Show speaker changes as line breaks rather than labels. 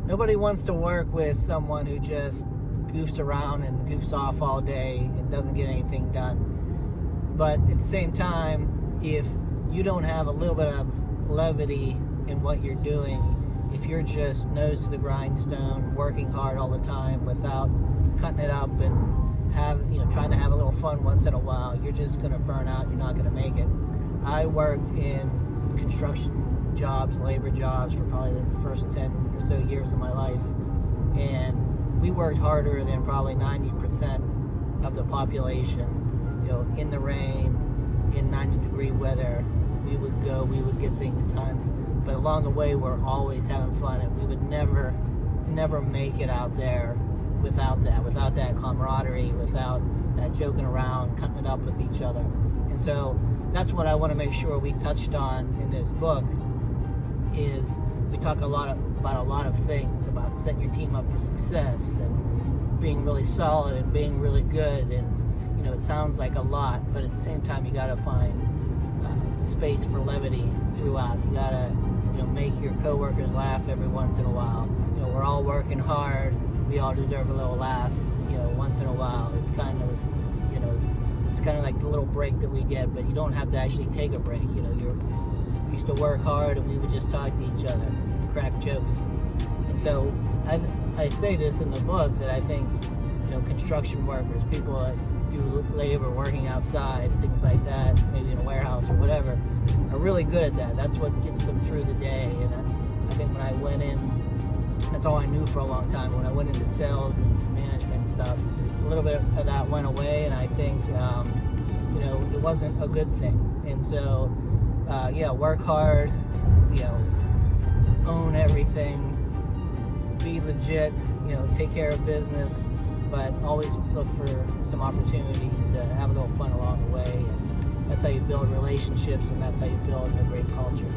nobody wants to work with someone who just goofs around and goofs off all day and doesn't get anything done. But at the same time, if you don't have a little bit of levity in what you're doing, if you're just nose to the grindstone, working hard all the time without cutting it up and trying to have a little fun once in a while, you're just going to burn out. You're not going to make it. I worked in construction jobs, labor jobs for probably the first 10 or so years of my life, and we worked harder than probably 90% of the population. In the rain, in 90-degree weather, we would get things done. But along the way, we're always having fun, and we would never make it out there without that camaraderie, without that joking around, cutting it up with each other. And so that's what I want to make sure we touched on in this book. Is we talk about a lot of things, about setting your team up for success and being really solid and being really good. And it sounds like a lot, but at the same time, you got to find space for levity throughout. You got to make your coworkers laugh every once in a while. We're all working hard. We all deserve a little laugh, once in a while. It's kind of like the little break that we get, but you don't have to actually take a break. You used to work hard, and we would just talk to each other, crack jokes. And so I say this in the book that I think, construction workers, people that do labor, working outside, things like that, maybe in a warehouse or whatever, are really good at that. That's what gets them through the day. And I think when I went in, that's all I knew for a long time. When I went into sales and management and stuff, a little bit of that went away, and I think, it wasn't a good thing. And so, work hard, own everything, be legit, take care of business, but always look for some opportunities to have a little fun along the way. And that's how you build relationships, and that's how you build a great culture.